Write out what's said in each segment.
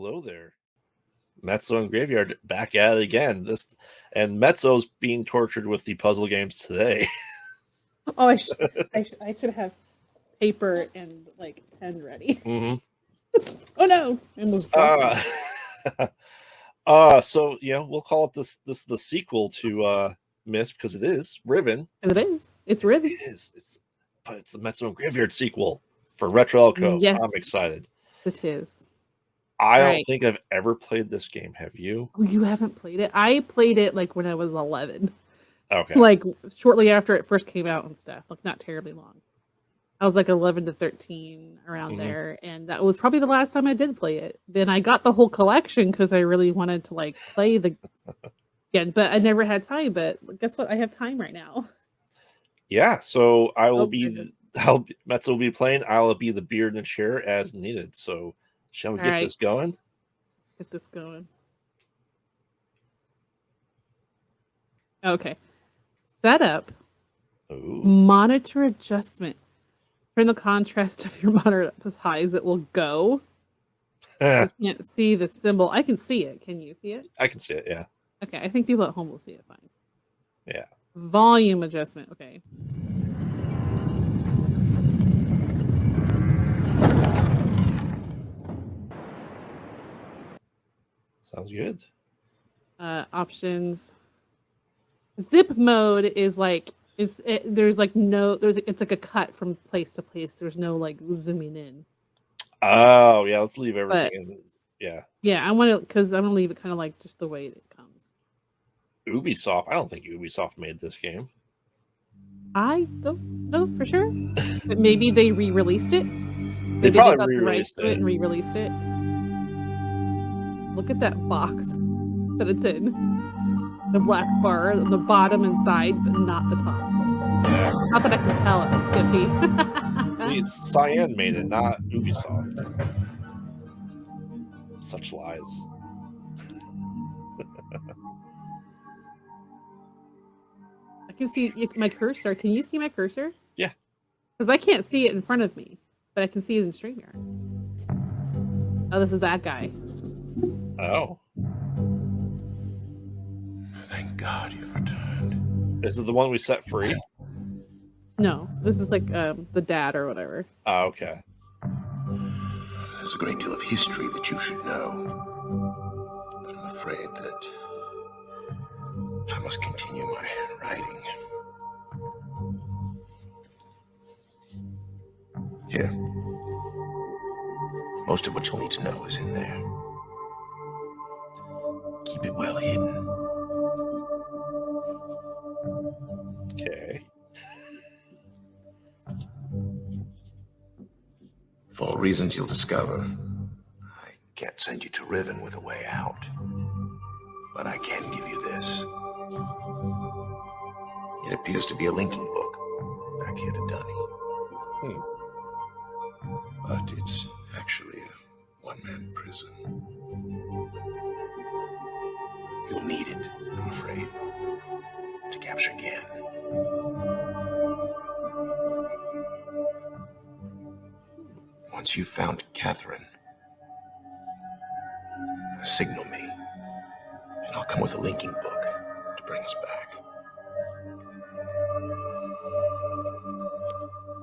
Hello there. Mezzo and Graveyard back at it again. And Mezzo's being tortured with the puzzle games today. Oh, I should have paper and like pen ready. Mm-hmm. Oh no! So we'll call it this the sequel to Myst, because it is Riven. It is. It's Riven. It is. But it's the Mezzo and Graveyard sequel for Retro Alcove. Yes, I'm excited. It is. I don't think I've ever played this game. Have you? Oh, you haven't played it? I played it like when I was 11. Okay. Like shortly after it first came out and stuff. Like not terribly long. I was like 11 to 13 around there, and that was probably the last time I did play it. Then I got the whole collection because I really wanted to like play the again, but I never had time. But guess what? I have time right now. Yeah, so Mezzo will be playing. I'll be the beard and chair as needed. So shall we get this going? Get this going. Okay. Setup. Ooh. Monitor adjustment. Turn the contrast of your monitor up as high as it will go. I can't see the symbol. I can see it. Can you see it? I can see it, yeah. Okay, I think people at home will see it fine. Yeah. Volume adjustment. Okay. Sounds good. Options. Zip mode is like it's like a cut from place to place. There's no like zooming in. Oh yeah, let's leave everything in. Yeah. Yeah, I want to because I'm gonna leave it kind of like just the way it comes. Ubisoft. I don't think Ubisoft made this game. I don't know for sure, but maybe they re-released it. They probably re-released it and re-released it. Look at that box that it's in. The black bar on the bottom and sides, but not the top. Yeah. Not that I can tell it. Yeah, see, it's Cyan made it, not Ubisoft. Such lies. I can see my cursor. Can you see my cursor? Yeah. Because I can't see it in front of me, but I can see it in StreamYard. Oh, this is that guy. Oh. Thank God you've returned. Is it the one we set free? No, this is like the dad or whatever. Oh, okay. There's a great deal of history that you should know, but I'm afraid that I must continue my writing. Here. Most of what you'll need to know is in there. Keep it well hidden. Okay. For reasons you'll discover, I can't send you to Riven with a way out. But I can give you this. It appears to be a linking book back here to Dunny. But it's actually a one-man prison. You'll need it, I'm afraid, to capture Gan. Once you've found Catherine, signal me, and I'll come with a linking book to bring us back.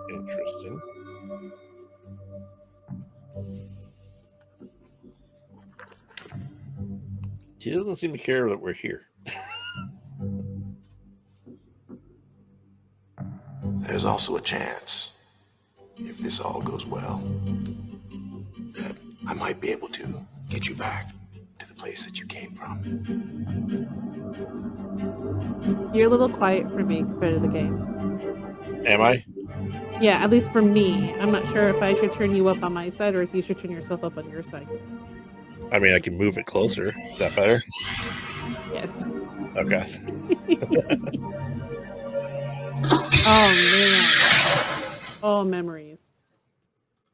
Interesting. He doesn't seem to care that we're here. There's also a chance, if this all goes well, that I might be able to get you back to the place that you came from. You're a little quiet for me compared to the game. Am I? Yeah, at least for me. I'm not sure if I should turn you up on my side or if you should turn yourself up on your side. I mean, I can move it closer. Is that better? Yes. Okay. Oh, man. Oh, memories.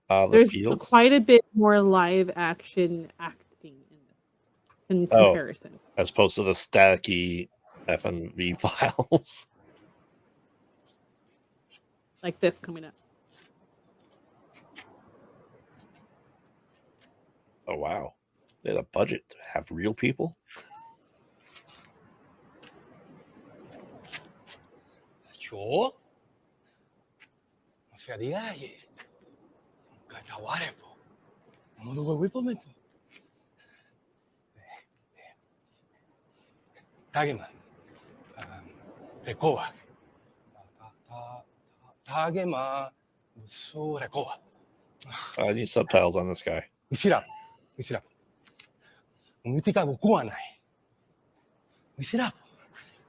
There's fields? Quite a bit more live action acting in comparison. As opposed to the staticky FMV files. Like this coming up. Oh, wow. They had a budget to have real people. Yo? Feriaje. Katawarepo. Modogowipomepo. Tagema. Rekoa. Tagema. So Rekoa. I need subtitles on this guy. Misirap. Mutika bukuanai. Misirap.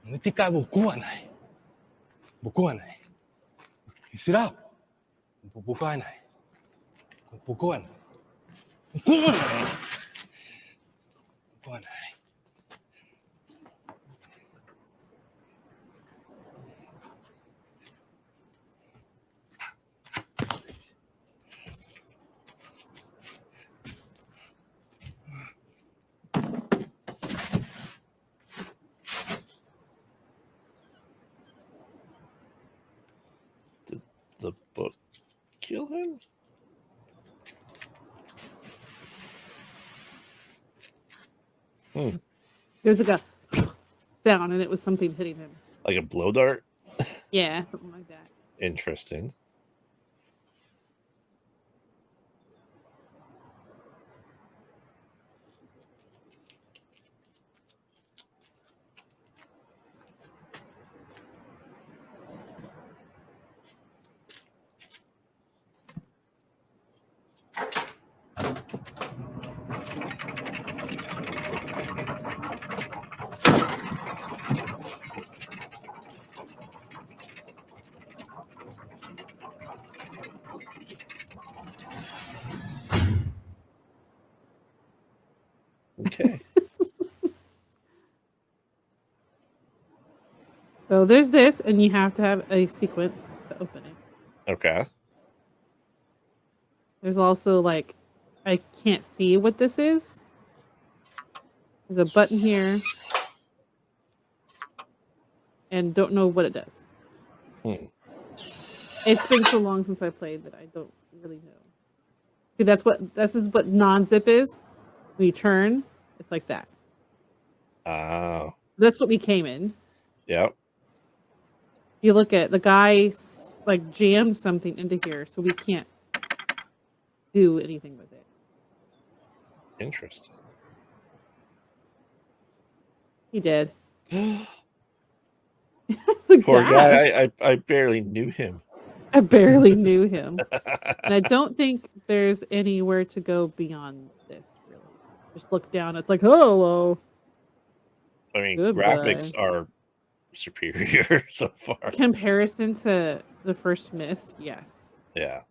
Mutika bukuanai. Misirap. Bukuanai. Did the book kill him? There's like a sound, and it was something hitting him. Like a blow dart? Yeah, something like that. Interesting. Okay. So there's this, and you have to have a sequence to open it. Okay. There's also like, I can't see what this is. There's a button here, and don't know what it does. It's been so long since I played that I don't really know. See, this is what non-zip is. When you turn, it's like that. Oh. That's what we came in. Yep. You look at the guy like jammed something into here, so we can't do anything with it. Interesting. He did. Poor guy. I barely knew him. I barely knew him. And I don't think there's anywhere to go beyond this, really. Just look down. It's like, hello. I mean, Goodbye. graphics are superior so far. Comparison to the first Myst, yes. Yeah.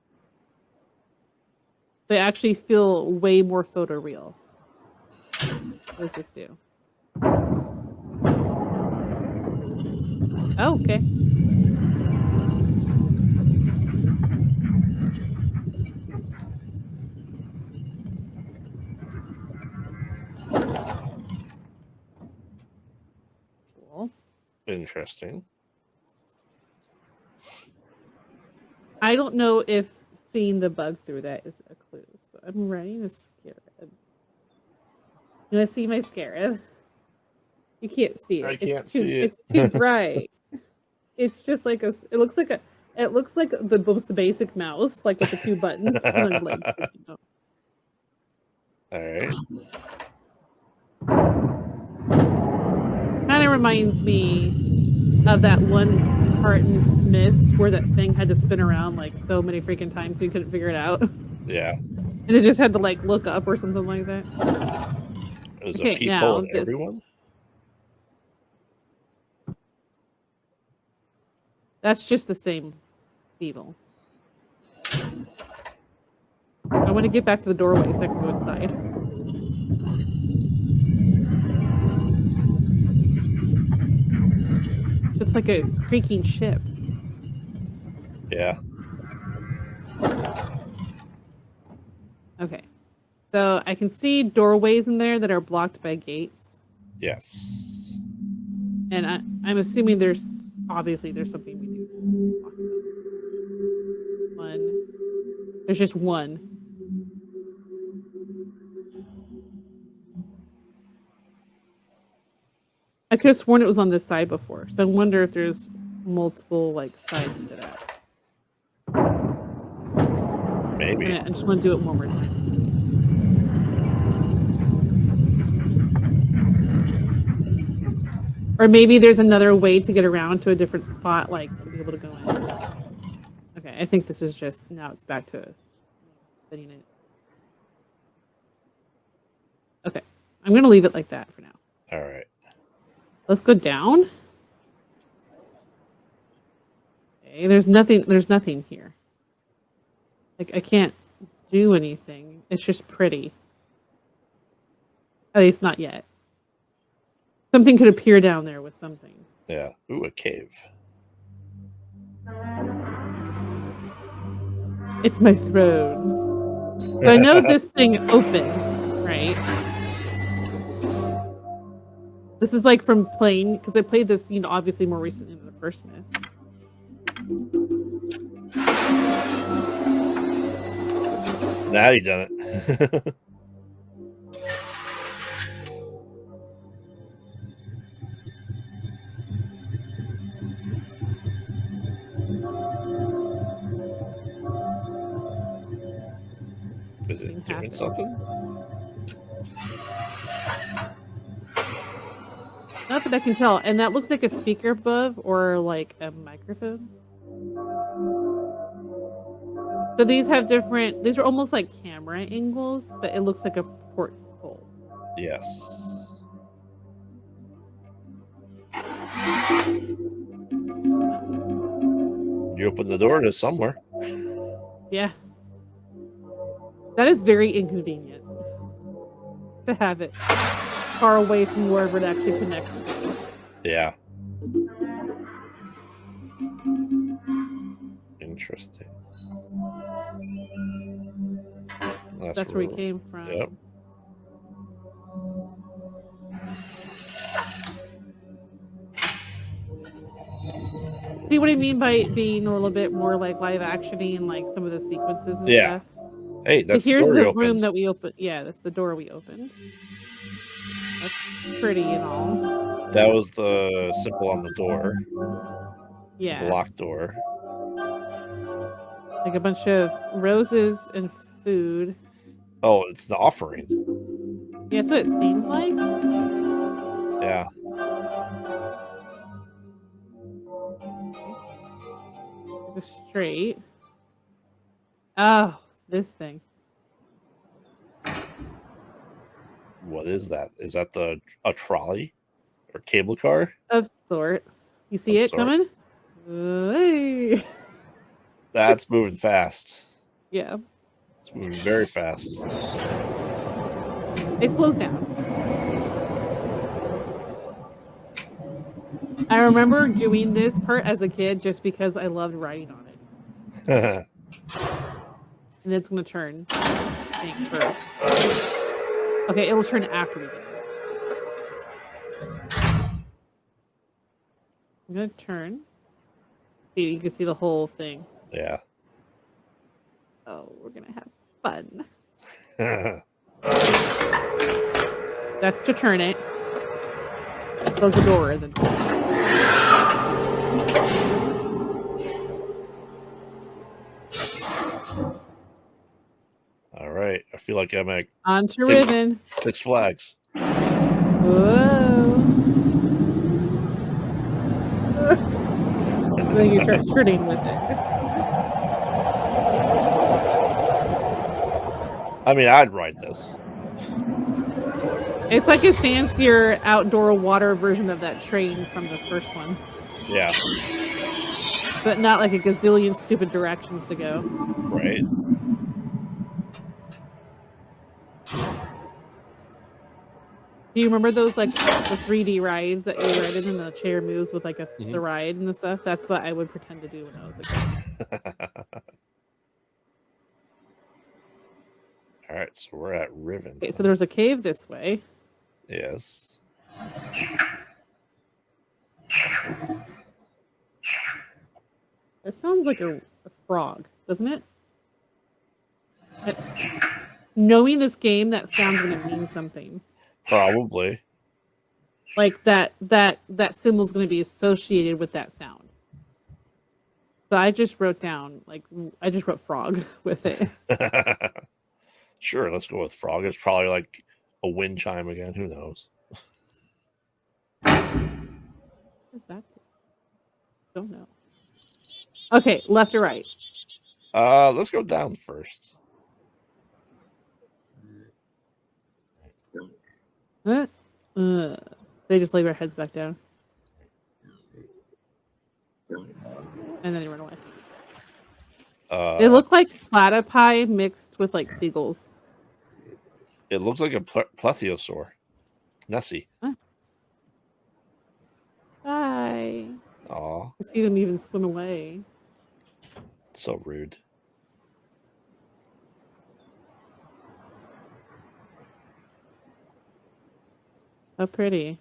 They actually feel way more photoreal. What does this do? Oh, okay. Cool. Interesting. I don't know if seeing the bug through that is a clue. So I'm writing a scarab. You want to see my scarab? You can't see it. I can't see it. It's too bright. It's just like it looks like the most basic mouse, like with the two buttons and then legs. All right. Kind of reminds me of that one part in Myst where that thing had to spin around like so many freaking times we couldn't figure it out. Yeah. And it just had to like look up or something like that. It was Okay, a peephole in now everyone. That's just the same evil. I want to get back to the doorway so I can go inside. It's like a creaking ship. Yeah. Okay. So I can see doorways in there that are blocked by gates. Yes. And I'm assuming obviously there's something we do to talk about. One. There's just one. I could have sworn it was on this side before, so I wonder if there's multiple like sides to that. Maybe. I just want to do it one more time. Or maybe there's another way to get around to a different spot, like to be able to go in. Okay, I think this is just now it's back to spinning it. Okay, I'm gonna leave it like that for now. All right. Let's go down. Okay, there's nothing here. Like I can't do anything. It's just pretty. At least not yet. Something could appear down there with something. Yeah. Ooh, a cave. It's my throne. So I know this thing opens, right? This is like from playing, because I played this, obviously more recently than the first Myst. Now you done it. Is it doing something? Not that I can tell. And that looks like a speaker above or like a microphone. So these have these are almost like camera angles, but it looks like a porthole. Yes. You open the door to somewhere. Yeah. That is very inconvenient to have it far away from wherever it actually connects to. Yeah. Interesting. That's where we came from. Yep. See what I mean by being a little bit more like live actiony and like some of the sequences and stuff? Hey, that's here's the, the room that we opened. Yeah, that's the door we opened. That's pretty and all. That was the symbol on the door. Yeah. The locked door. Like a bunch of roses and food. Oh, it's the offering. Yeah, that's what it seems like. Yeah. Go straight. Oh, this thing. What is that? Is that a trolley or cable car? Of sorts. You see it coming? Hey. That's moving fast. Yeah. It's moving very fast. It slows down. I remember doing this part as a kid just because I loved riding on it. And it's going to turn, I think, first. Okay, it'll turn after we do it. I'm going to turn. See, you can see the whole thing. Yeah. Oh, we're going to have fun. That's to turn it. Close the door and then turn it. All right. I feel like I'm at on to Riven. Six Flags. Whoa. Then you start turning with it. I mean, I'd ride this. It's like a fancier outdoor water version of that train from the first one. Yeah. But not like a gazillion stupid directions to go. Right. Do you remember those like the 3D rides that you ride in and the chair moves with like the ride and the stuff? That's what I would pretend to do when I was a kid. All right, so we're at Riven. Okay, so there's a cave this way. Yes. It sounds like a frog, doesn't it? Knowing this game, that sound's going to mean something. Probably. Like that symbol is going to be associated with that sound. So I just wrote down, I just wrote frog with it. Sure, let's go with frog. It's probably like a wind chime again. Who knows? What's that? Don't know. Okay, left or right? Let's go down first. They just lay their heads back down. And then they run away. They look like platypi mixed with like seagulls. It looks like a plesiosaur. Nessie. Huh? Bye. Aw. I see them even swim away. So rude. How pretty.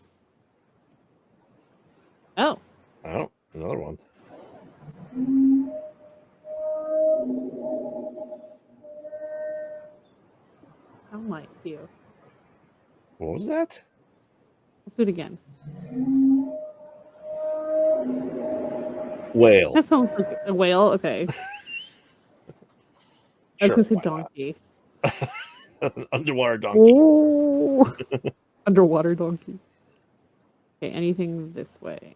Oh. Oh, another one. Sound like you. What was that? Let's do it again. Whale. That sounds like a whale. Okay. I was Sure, gonna say why donkey. Underwater donkey. Oh. Underwater donkey. Okay, anything this way.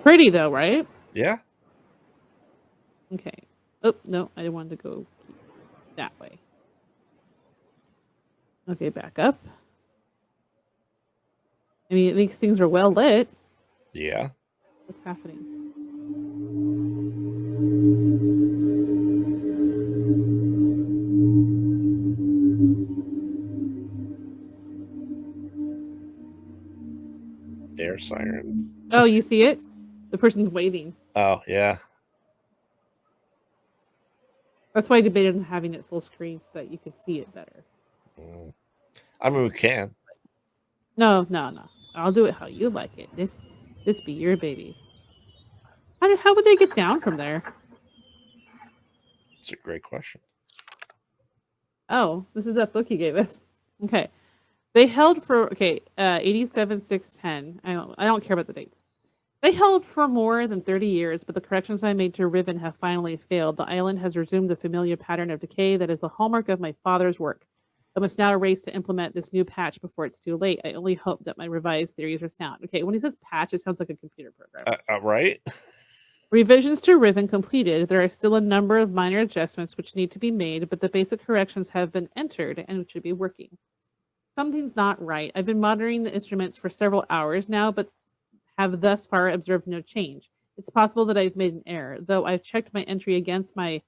Pretty though, right? Yeah. Okay. Oh, no, I wanted to go that way. Okay, back up. I mean, these things are well lit. Yeah. What's happening? Air sirens. Oh, you see it? The person's waving. Oh, yeah. That's why I debated on having it full screen so that you could see it better. I mean, we can. No. I'll do it how you like it. This be your baby. How would they get down from there? It's a great question. Oh, this is that book you gave us. Okay. They held for 87-610. I don't care about the dates. They held for more than 30 years, but the corrections I made to Riven have finally failed. The island has resumed the familiar pattern of decay that is the hallmark of my father's work. I must now race to implement this new patch before it's too late. I only hope that my revised theories are sound. Okay, when he says patch, it sounds like a computer program. Right? Revisions to Riven completed. There are still a number of minor adjustments which need to be made, but the basic corrections have been entered and should be working. Something's not right. I've been monitoring the instruments for several hours now, but have thus far observed no change. It's possible that I've made an error, though I've checked my entry against my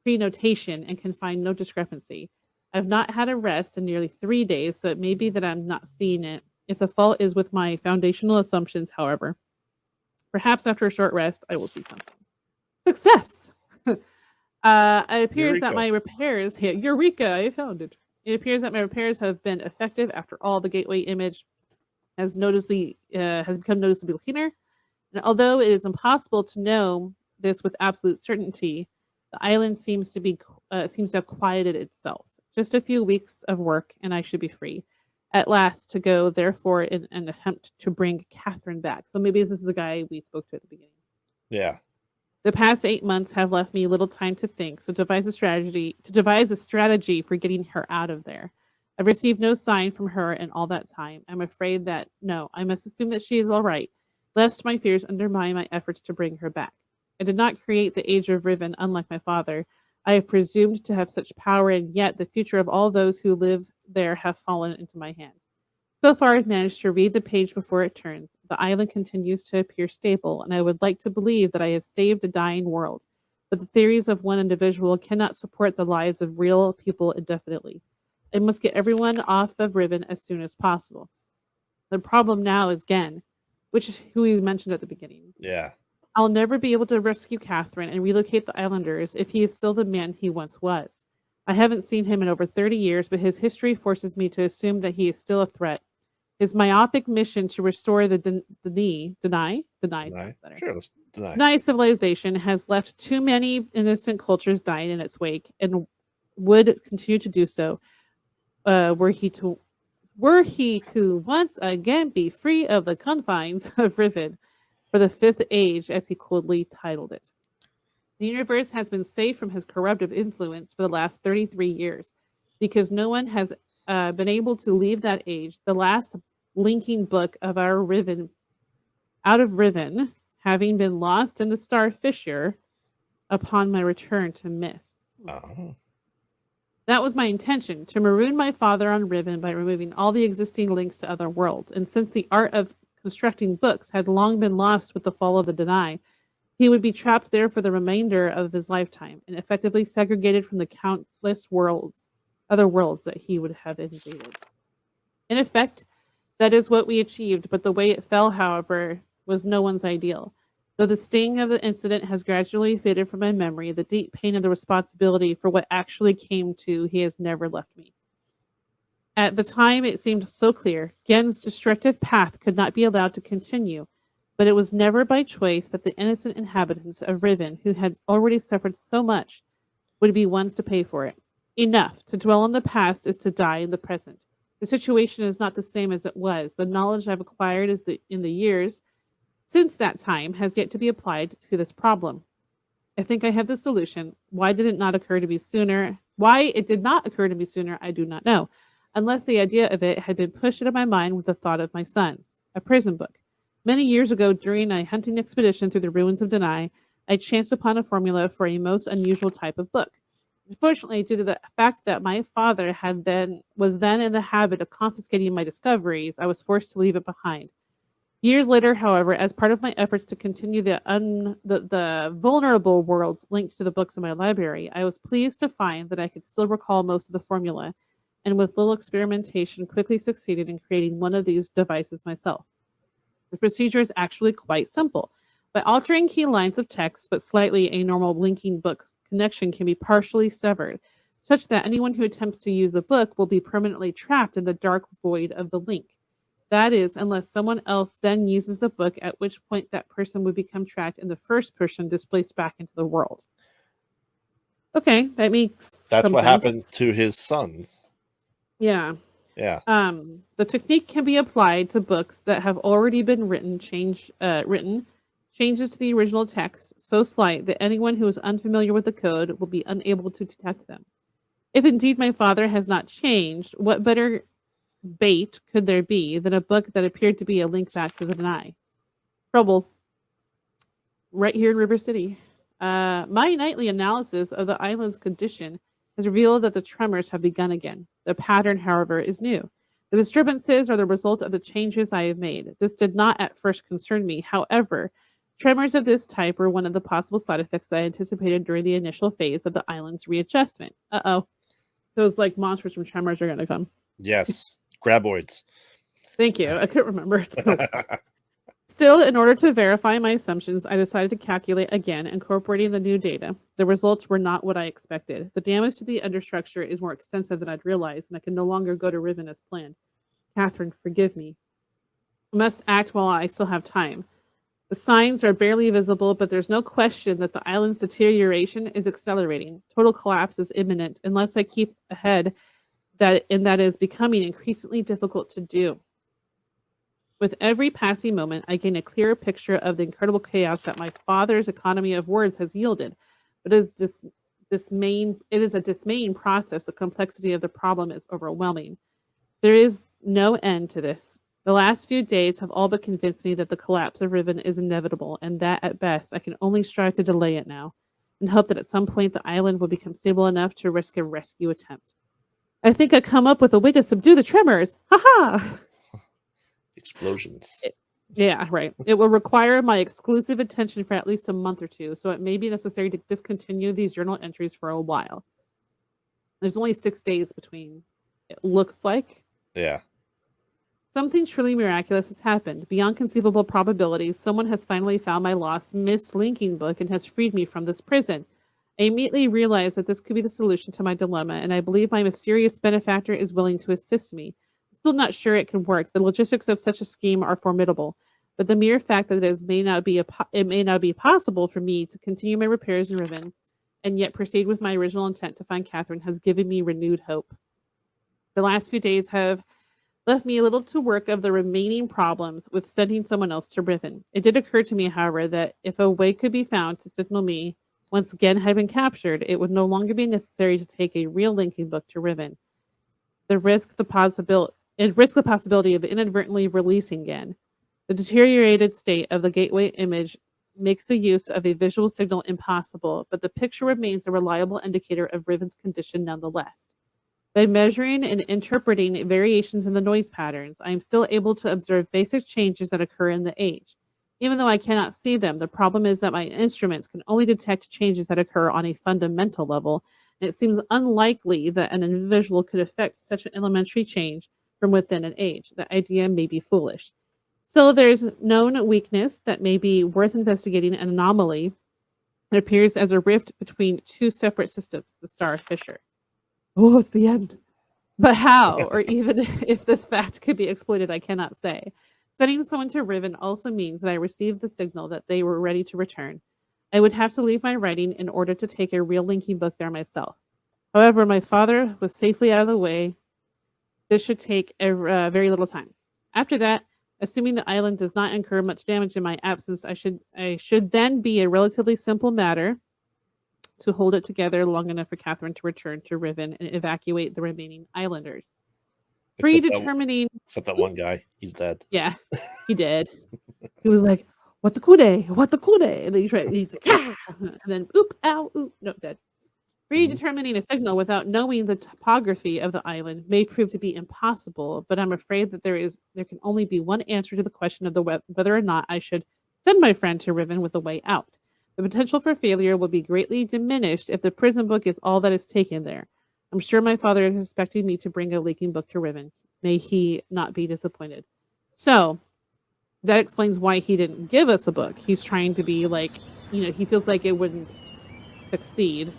pre-notation and can find no discrepancy. I've not had a rest in nearly 3 days, so it may be that I'm not seeing it. If the fault is with my foundational assumptions, however, perhaps after a short rest, I will see something. Success! It appears that my repairs... Eureka! I found it. It appears that my repairs have been effective after all. The gateway image has become noticeably cleaner. And although it is impossible to know this with absolute certainty, the island seems to have quieted itself. Just a few weeks of work, and I should be free at last to go, therefore, in an attempt to bring Catherine back. So maybe this is the guy we spoke to at the beginning. Yeah. The past 8 months have left me little time to think, so devise a strategy for getting her out of there. I've received no sign from her in all that time. I'm afraid that, I must assume that she is all right, lest my fears undermine my efforts to bring her back. I did not create the Age of Riven, unlike my father. I have presumed to have such power, and yet the future of all those who live there have fallen into my hands. So far, I've managed to read the page before it turns. The island continues to appear stable, and I would like to believe that I have saved a dying world. But the theories of one individual cannot support the lives of real people indefinitely. I must get everyone off of Riven as soon as possible. The problem now is Gen, which is who he's mentioned at the beginning. Yeah. I'll never be able to rescue Catherine and relocate the islanders if he is still the man he once was. I haven't seen him in over 30 years, but his history forces me to assume that he is still a threat. His myopic mission to restore the deny civilization has left too many innocent cultures dying in its wake, and would continue to do so were were he to once again be free of the confines of Riven for the fifth age, as he coldly titled it. The universe has been safe from his corruptive influence for the last 33 years, because no one has been able to leave that age. The last linking book of our Riven, out of Riven, having been lost in the star fissure upon my return to Myst. Oh. That was my intention, to maroon my father on Riven by removing all the existing links to other worlds. And since the art of constructing books had long been lost with the fall of the Deny, he would be trapped there for the remainder of his lifetime and effectively segregated from the countless other worlds that he would have invaded. In effect, that is what we achieved, but the way it fell, however, was no one's ideal. Though the sting of the incident has gradually faded from my memory, the deep pain of the responsibility for what actually came to he has never left me. At the time, it seemed so clear. Gen's destructive path could not be allowed to continue, but it was never by choice that the innocent inhabitants of Riven, who had already suffered so much, would be ones to pay for it. Enough. To dwell on the past is to die in the present. The situation is not the same as it was. The knowledge I've acquired in the years since that time has yet to be applied to this problem. I think I have the solution. Why it did not occur to me sooner, I do not know, unless the idea of it had been pushed into my mind with the thought of my sons. A prison book. Many years ago, during a hunting expedition through the ruins of Deny, I chanced upon a formula for a most unusual type of book. Unfortunately, due to the fact that my father was then in the habit of confiscating my discoveries, I was forced to leave it behind. Years later, however, as part of my efforts to continue the vulnerable worlds linked to the books in my library, I was pleased to find that I could still recall most of the formula, and with little experimentation, quickly succeeded in creating one of these devices myself. The procedure is actually quite simple. By altering key lines of text, but slightly, a normal linking book's connection can be partially severed, such that anyone who attempts to use the book will be permanently trapped in the dark void of the link. That is, unless someone else then uses the book, at which point that person would become trapped and the first person displaced back into the world. Okay, that makes That's some what sense. happened to his sons. Yeah. Yeah. The technique can be applied to books that have already been written. Changes to the original text so slight that anyone who is unfamiliar with the code will be unable to detect them. If indeed my father has not changed, what better bait could there be than a book that appeared to be a link back to the Deny? Trouble. Right here in River City. My nightly analysis of the island's condition has revealed that the tremors have begun again. The pattern, however, is new. The disturbances are the result of the changes I have made. This did not at first concern me. However, tremors of this type were one of the possible side effects I anticipated during the initial phase of the island's readjustment. Uh-oh. Those monsters from Tremors are going to come. Yes. Graboids. Thank you. I couldn't remember. Still, in order to verify my assumptions, I decided to calculate again, incorporating the new data. The results were not what I expected. The damage to the understructure is more extensive than I'd realized, and I can no longer go to Riven as planned. Catherine, forgive me. I must act while I still have time. The signs are barely visible, but there's no question that the island's deterioration is accelerating. Total collapse is imminent unless I keep ahead, that is becoming increasingly difficult to do. With every passing moment, I gain a clearer picture of the incredible chaos that my father's economy of words has yielded. But it is a dismaying process. The complexity of the problem is overwhelming. There is no end to this. The last few days have all but convinced me that the collapse of Riven is inevitable, and that, at best, I can only strive to delay it now, and hope that at some point the island will become stable enough to risk a rescue attempt. I think I come up with a way to subdue the tremors. Ha-ha! Explosions. Yeah, right. It will require my exclusive attention for at least a month or two, so it may be necessary to discontinue these journal entries for a while. There's only 6 days between, it looks like. Yeah. Something truly miraculous has happened. Beyond conceivable probabilities, someone has finally found my lost Myst linking book and has freed me from this prison. I immediately realized that this could be the solution to my dilemma, and I believe my mysterious benefactor is willing to assist me. I'm still not sure it can work. The logistics of such a scheme are formidable, but the mere fact that it may not be possible for me to continue my repairs in Riven and yet proceed with my original intent to find Catherine has given me renewed hope. The last few days have left me a little to work of the remaining problems with sending someone else to Riven. It did occur to me, however, that if a way could be found to signal me once Gen had been captured, it would no longer be necessary to take a real linking book to Riven. Risk the possibility of inadvertently releasing Gen. The deteriorated state of the gateway image makes the use of a visual signal impossible, but the picture remains a reliable indicator of Riven's condition nonetheless. By measuring and interpreting variations in the noise patterns, I am still able to observe basic changes that occur in the age. Even though I cannot see them, the problem is that my instruments can only detect changes that occur on a fundamental level, and it seems unlikely that an individual could affect such an elementary change from within an age. The idea may be foolish. Still, there's known weakness that may be worth investigating an anomaly. It appears as a rift between two separate systems, the Star of Fisher. Oh, it's the end. But how, or even if this fact could be exploited, I cannot say. Sending someone to Riven also means that I received the signal that they were ready to return. I would have to leave my writing in order to take a real linking book there myself. However, my father was safely out of the way. This should take very little time. After that, assuming the island does not incur much damage in my absence, I should then be a relatively simple matter to hold it together long enough for Catherine to return to Riven and evacuate the remaining islanders. Predetermining... Except that one guy. He's dead. Yeah, he did. He was like, what the kude? What the kude? And then he's like, ah! And then, oop, ow, oop, no, dead. Predetermining a signal without knowing the topography of the island may prove to be impossible, but I'm afraid that there can only be one answer to the question of whether or not I should send my friend to Riven with a way out. The potential for failure will be greatly diminished if the prison book is all that is taken there. I'm sure my father is expecting me to bring a leaking book to Riven. May he not be disappointed. So, that explains why he didn't give us a book. He's trying to be like, he feels like it wouldn't succeed.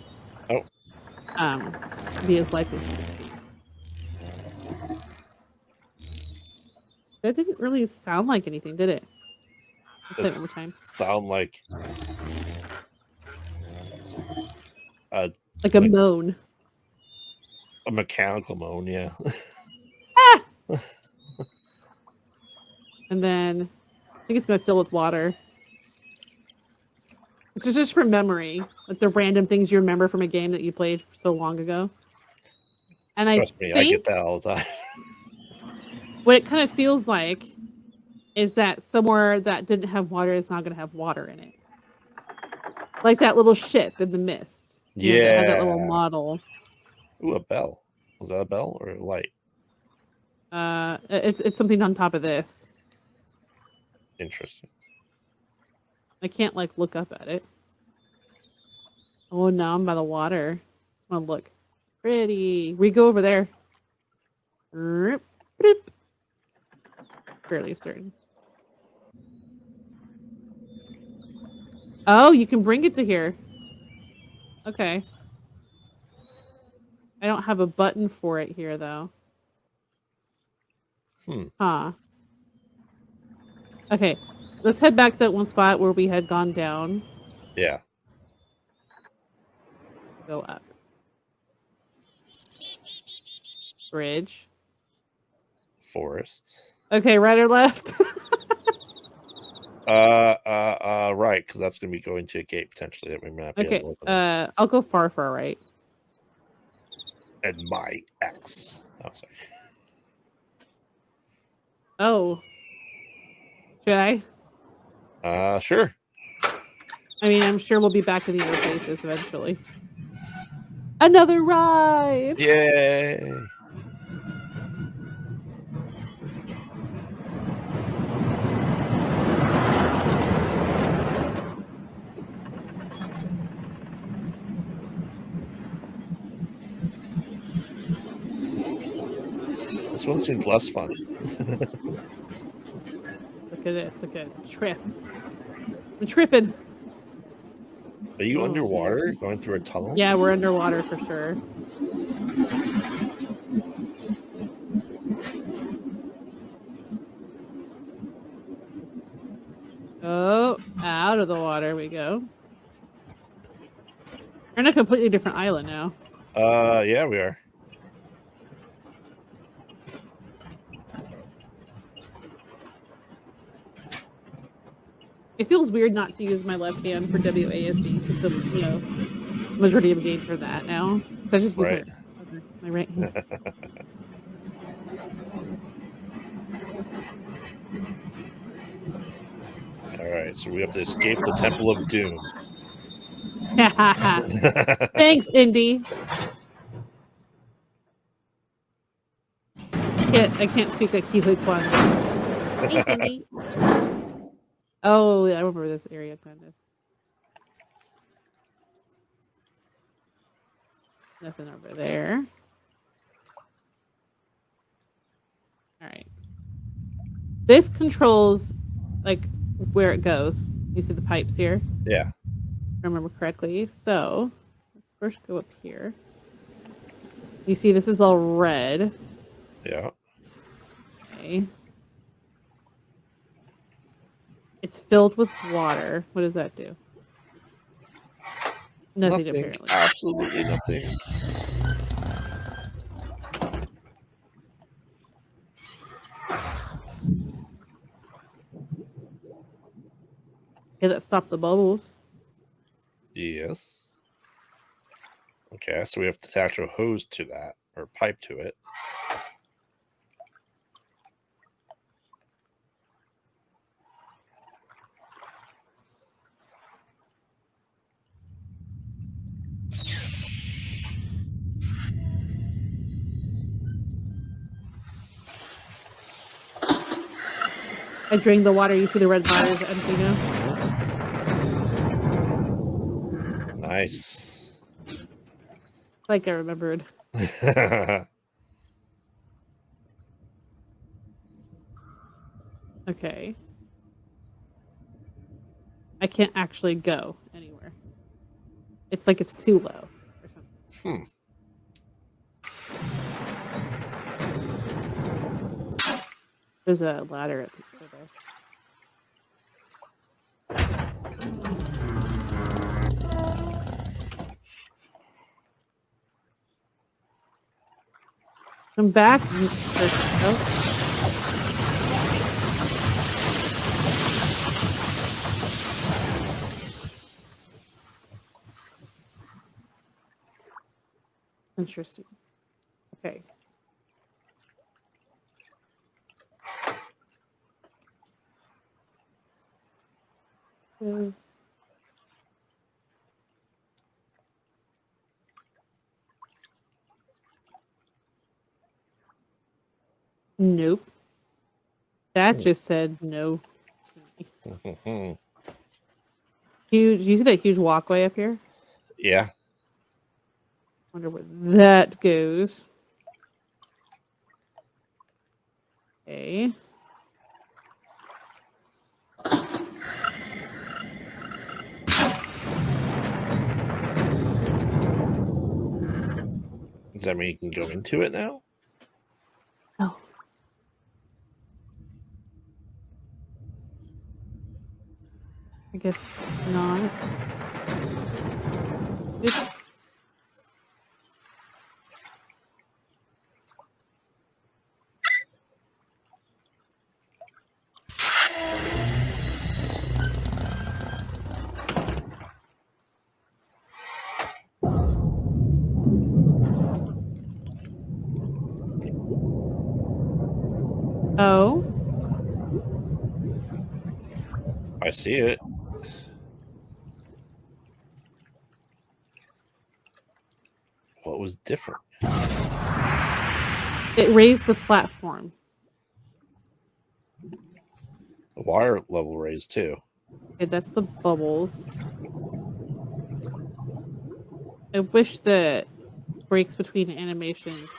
Be as likely to succeed. That didn't really sound like anything, did it? I'll play it one more time. Sound like like a moan. A mechanical moan, yeah. And then I think it's going to fill with water. This is just from memory, like the random things you remember from a game that you played so long ago. And Trust me, I get that all the time. What it kind of feels like is that somewhere that didn't have water is not going to have water in it. Like that little ship in the Myst. Yeah. That had that little model. Ooh, a bell. Was that a bell or a light? It's something on top of this. Interesting. I can't look up at it. Oh, now I'm by the water. Just want to look. Pretty. We go over there. Fairly certain. Oh, you can bring it to here. Okay. I don't have a button for it here, though. Huh. Okay. Let's head back to that one spot where we had gone down. Yeah. Go up. Bridge. Forest. Okay, right or left? Right, because that's going to be going to a gate potentially that we might not be able to open. I'll go far right. And my X. Oh, sorry. Oh. Should I? Sure. I mean, I'm sure we'll be back in the other places eventually. Another ride! Yay! This one seems less fun. Look at this. Look at a trip. I'm tripping. Are you underwater going through a tunnel? Yeah, we're underwater for sure. Oh, out of the water we go. We're on a completely different island now. Yeah, we are. It feels weird not to use my left hand for WASD because the majority of games are that now. So I just use my right hand. All right, so we have to escape the Temple of Doom. Thanks, Indy. I can't speak like Kiwi Kwan does. Thanks, Indy. Oh, yeah, I remember this area kind of. Nothing over there. All right. This controls like where it goes. You see the pipes here? Yeah. If I remember correctly. So let's first go up here. You see this is all red. Yeah. Okay. It's filled with water. What does that do? Nothing apparently. Absolutely nothing. Okay, that stopped the bubbles. Yes. Okay, so we have to attach a hose to that, or pipe to it. I drained the water. You see the red bar is empty now. Nice. Like I remembered. Okay. I can't actually go anywhere. It's like it's too low or something. There's a ladder at the there. Come back. Interesting. Okay. Nope. That just said no. Huge. You see that huge walkway up here? Yeah. Wonder where that goes. Okay. Does that mean you can go into it now? No. I guess not. Oops. Oh. I see it. What was different? It raised the platform. The water level raised too. Okay, that's the bubbles. I wish that breaks between animations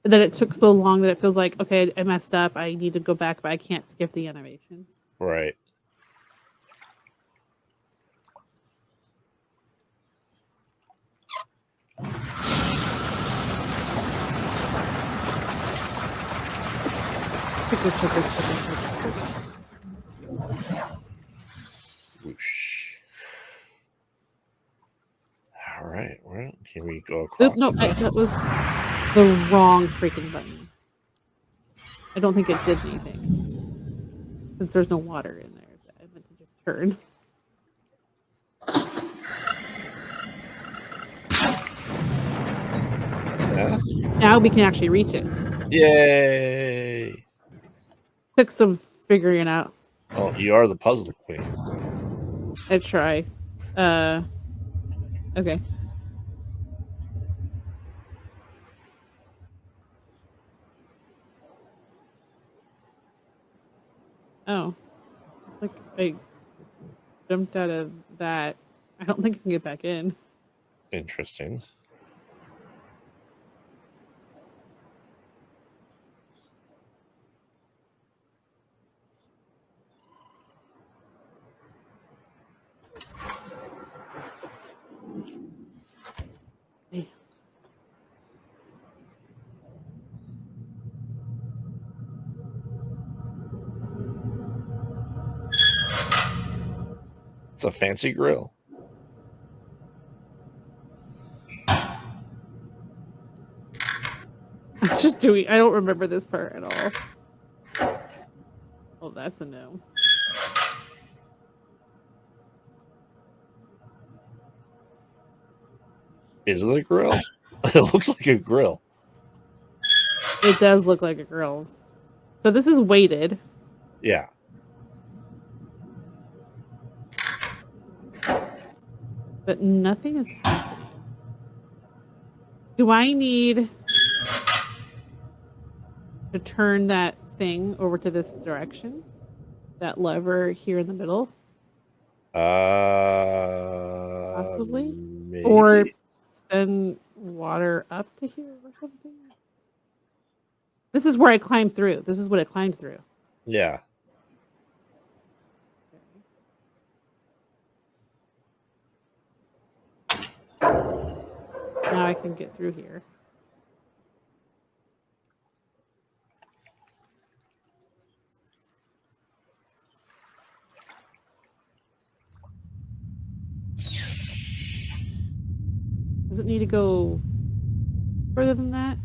that it took so long that it feels like, okay, I messed up, I need to go back, but I can't skip the animation. Right. Whoosh. All right. Well, can we go across? Oop, no, that was the wrong freaking button. I don't think it did anything. Since there's no water in there, I meant to just turn. Yeah. Now we can actually reach it. Yay! Took some figuring out. Oh, you are the puzzle queen. I try. Okay. Oh. It's like I jumped out of that. I don't think I can get back in. Interesting. Hey. It's a fancy grill. I'm just doing. I don't remember this part at all. Oh, that's a no. Is it a grill? It looks like a grill. It does look like a grill. So this is weighted. Yeah. But nothing is happening. Do I need to turn that thing over to this direction? That lever here in the middle? Possibly? Maybe. Or send water up to here or something? This is where I climbed through. This is what I climbed through. Yeah. Now I can get through here. Does it need to go further than that?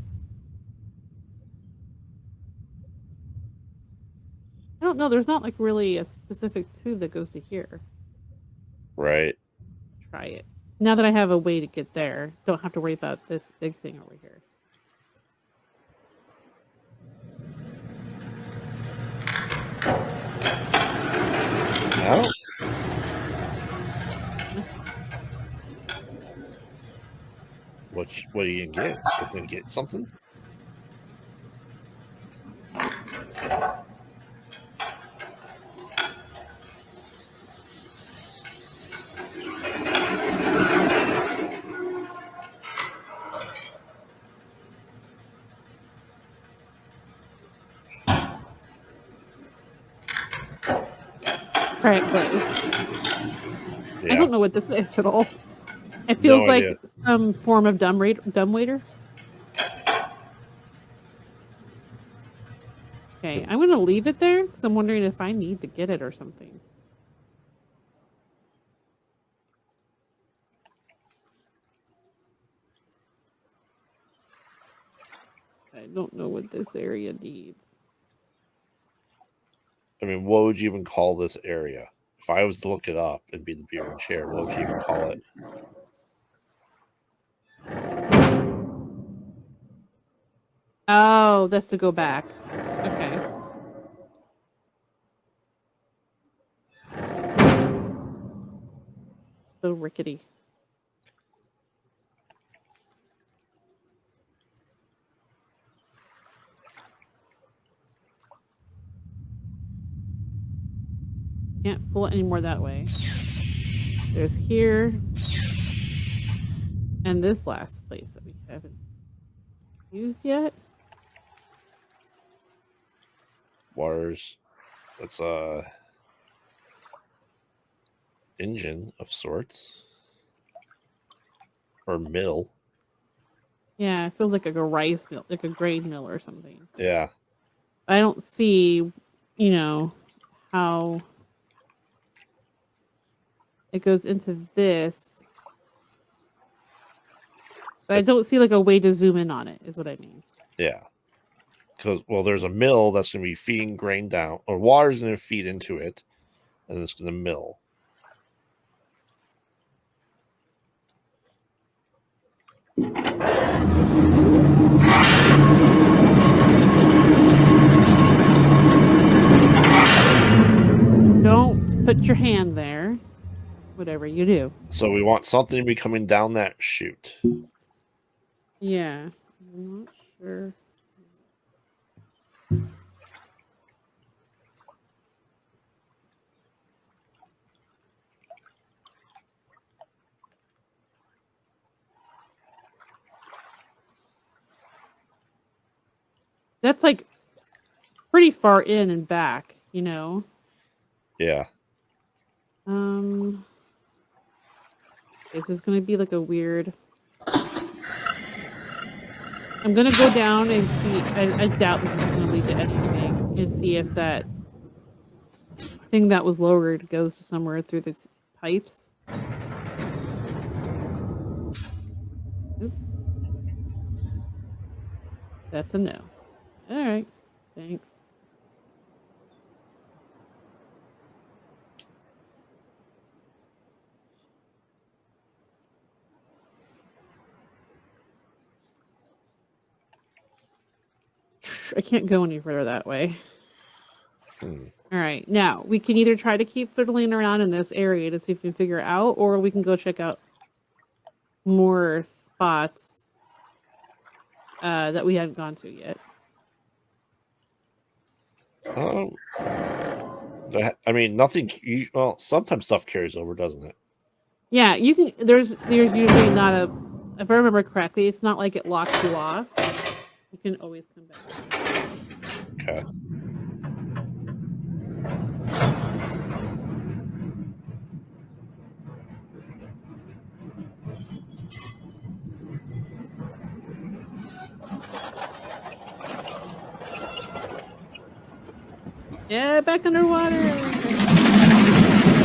I don't know. There's not like really a specific tube that goes to here. Right. Try it. Now that I have a way to get there, don't have to worry about this big thing over here. No. What are you gonna get? Is gonna get something? Try it closed. Yeah. I don't know what this is at all. It feels No like idea. some form of dumbwaiter. Okay, I'm gonna leave it there because I'm wondering if I need to get it or something. I don't know what this area needs. I mean, what would you even call this area? If I was to look it up and be the beer and chair, what would you even call it? Oh, that's to go back. Okay. So rickety. Can't pull it anymore that way. There's here. And this last place that we haven't used yet. Wires. That's a engine of sorts. Or mill. Yeah, it feels like a rice mill, like a grain mill or something. Yeah. I don't see, how it goes into this. But I don't see like a way to zoom in on it, is what I mean. Yeah. Because, well, there's a mill that's going to be feeding grain down, or water's going to feed into it, and it's going to mill. Don't put your hand there. Whatever you do. So we want something to be coming down that chute. Yeah. I'm not sure. That's like pretty far in and back, you know? Yeah. This is going to be like a weird... I'm going to go down and see... I doubt this is going to lead to anything. And see if that thing that was lowered goes to somewhere through these pipes. Oop. That's a no. Alright. Thanks. I can't go any further that way. All right. Now, we can either try to keep fiddling around in this area to see if we can figure it out, or we can go check out more spots that we haven't gone to yet. I mean, nothing. Well, sometimes stuff carries over, doesn't it? Yeah, you can. There's usually not a. If I remember correctly, it's not like it locks you off. You can always come back. Okay. Yeah, back underwater.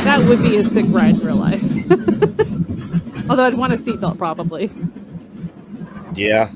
That would be a sick ride in real life. Although I'd want a seatbelt probably. Yeah.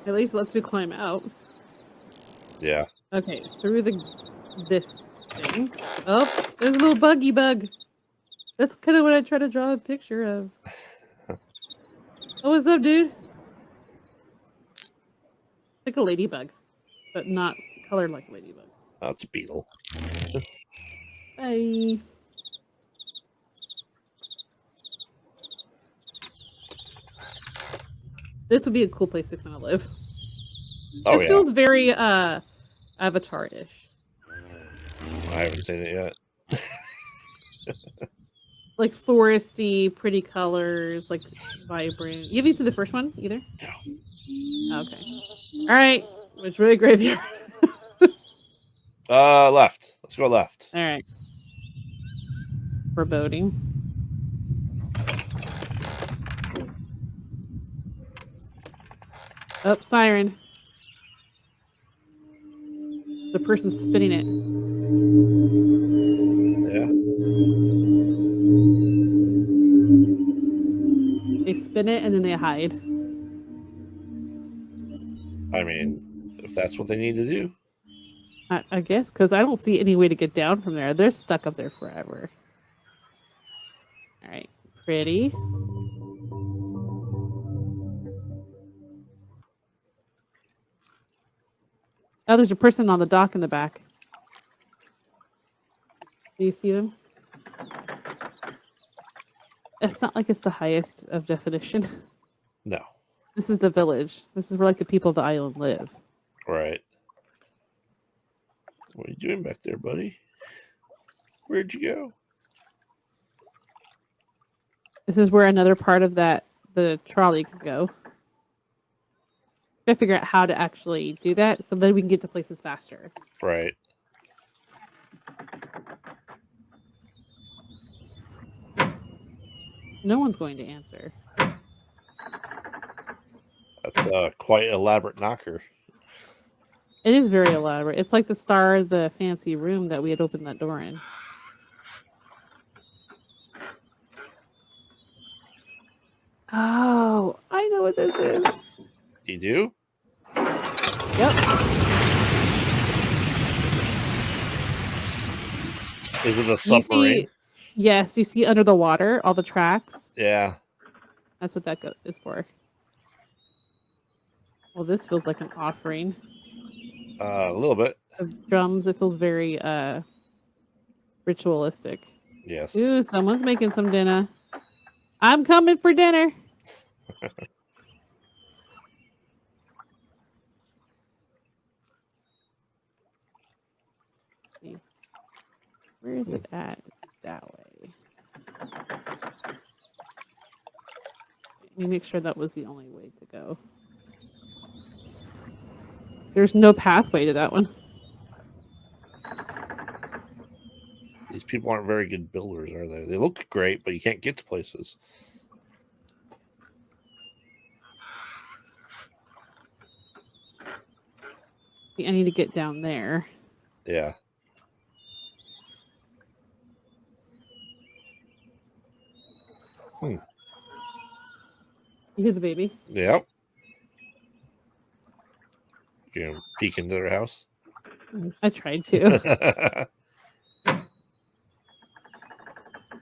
At least it lets me climb out. Yeah. Okay, through this thing. Oh, there's a little buggy bug. That's kind of what I try to draw a picture of. Oh, what's up, dude? Like a ladybug, but not colored like a ladybug. Oh, it's a beetle. Bye. This would be a cool place to kind of live. Oh, this feels very Avatar-ish. I haven't seen it yet. Like foresty, pretty colors, like vibrant. You haven't seen the first one either? No. Okay. All right. Which way graveyard? Left. Let's go left. All right. Foreboding. Oh, siren. The person's spinning it. Yeah. They spin it and then they hide. I mean, if that's what they need to do. I guess, because I don't see any way to get down from there. They're stuck up there forever. All right. Pretty. Oh, there's a person on the dock in the back. Do you see them? It's not like it's the highest of definition. No. This is the village. This is where like the people of the island live. Right. What are you doing back there, buddy? Where'd you go? This is where another part of the trolley could go. Gotta figure out how to actually do that so then we can get to places faster. Right. No one's going to answer. That's a quite elaborate knocker. It is very elaborate. It's like the star of the fancy room that we had opened that door in. Oh, I know what this is. You do? Yep. Is it a submarine? Yes, you see under the water, all the tracks. Yeah. That's what that is for. Well, this feels like an offering. A little bit. Of drums, it feels very ritualistic. Yes. Ooh, someone's making some dinner. I'm coming for dinner. Where is it at? It's that way. Let me make sure that was the only way to go. There's no pathway to that one. These people aren't very good builders, are they? They look great, but you can't get to places. I need to get down there. Yeah. You hear the baby? Yep. You gonna peek into their house? I tried to.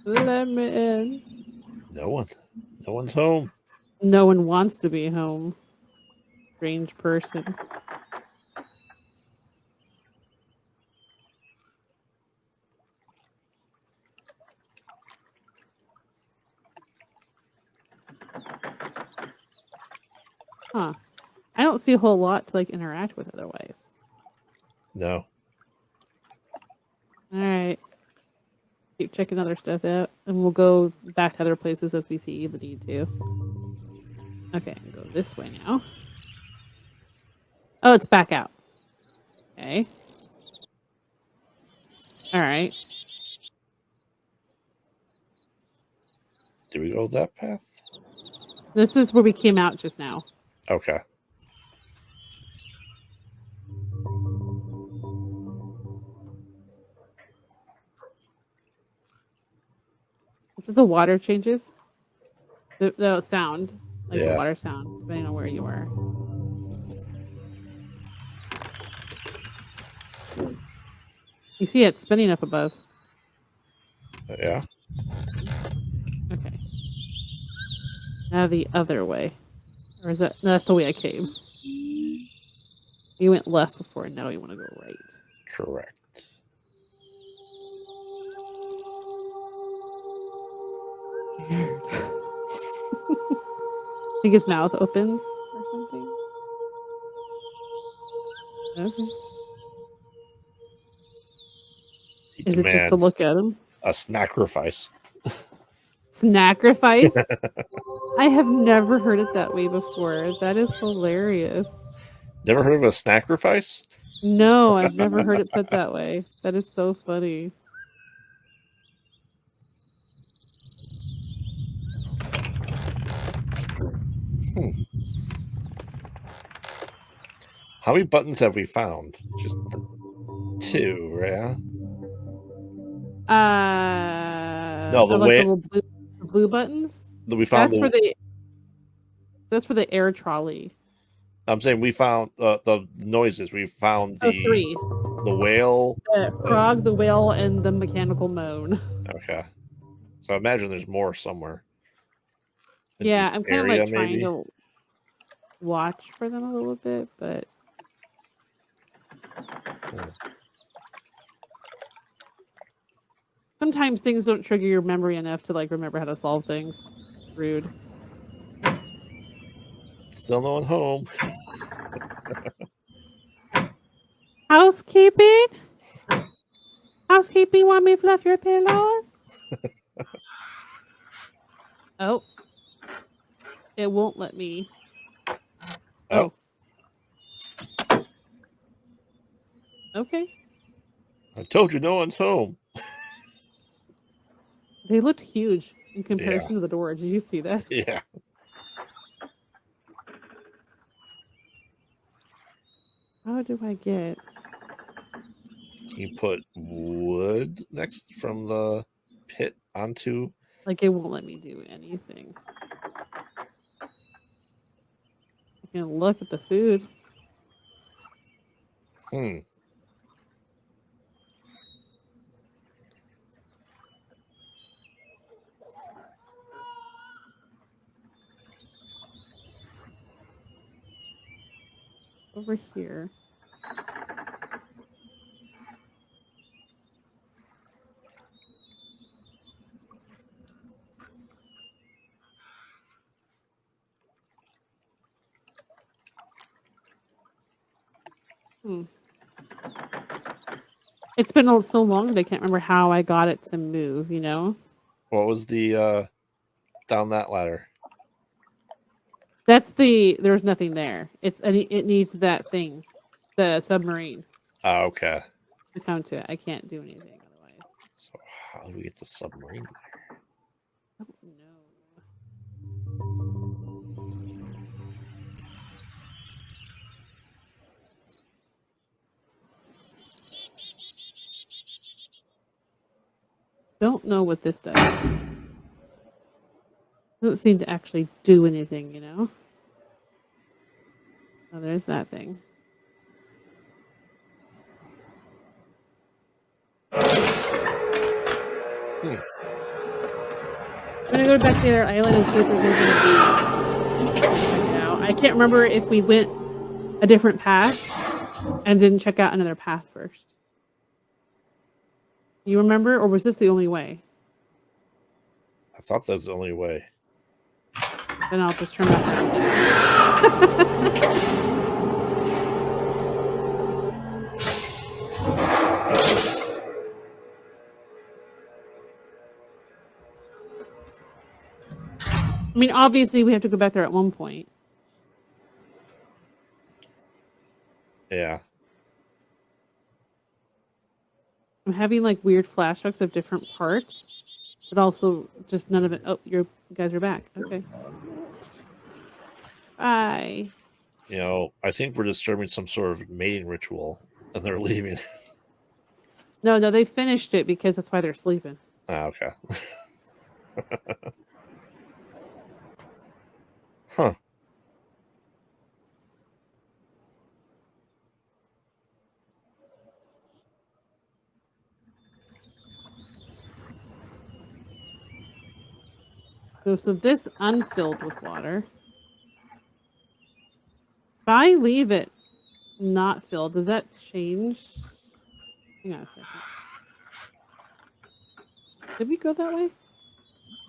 Let me in. No one. No one's home. No one wants to be home. Strange person. Huh. I don't see a whole lot to like interact with otherwise. No. All right. Keep checking other stuff out, and we'll go back to other places as we see the need to. Okay, go this way now. Oh, it's back out. Okay. All right. Did we go that path? This is where we came out just now. Okay. Is it the water changes? The sound. Like Yeah. the water sound, depending on where you are. You see it spinning up above. Yeah. Okay. Now the other way. Or is that... No, that's the way I came. You went left before, and now you want to go right. Correct. Scared. I think his mouth opens or something. Okay. He Is it just to demands look at him? a sacrifice. Sacrifice? I have never heard it that way before. That is hilarious. Never heard of a sacrifice? No, I've never heard it put that way. That is so funny. How many buttons have we found? Just 2, yeah? No, the like way the little blue buttons. we found That's for the air trolley. I'm saying we found the noises. We found the 3. The whale, The frog, the whale, and the mechanical moan. Okay, so I imagine there's more somewhere. Yeah, I'm kind of like trying maybe? to watch for them a little bit, but sometimes things don't trigger your memory enough to like remember how to solve things. It's rude. Still no one home. Housekeeping? Housekeeping, want me to fluff your pillows? Oh. It won't let me. Oh. Okay. I told you no one's home. They looked huge in comparison to the door. Did you see that? Yeah. How do I get? Can you put wood next from the pit onto? Like, it won't let me do anything. I can look at the food. Over here. It's been so long that I can't remember how I got it to move, you know? What was the down that ladder? That's there's nothing there. It needs that thing. The submarine. Oh, okay. To come to it. I can't do anything otherwise. So how do we get the submarine there? I don't know. Don't know what this does. Doesn't seem to actually do anything, you know? Oh, there's that thing. I'm gonna go back to the other island and see if there's anything to check it out. I can't remember if we went a different path and didn't check out another path first. You remember, or was this the only way? I thought that was the only way. Then I'll just turn back around. I mean, obviously, we have to go back there at one point. Yeah. I'm having like weird flashbacks of different parts, but also just none of it. Oh, you guys are back. Okay. Bye. You know, I think we're disturbing some sort of mating ritual, and they're leaving. No, they finished it because that's why they're sleeping. Ah, okay. Huh. So this unfilled with water. If I leave it not filled, does that change? Hang on a second. Did we go that way?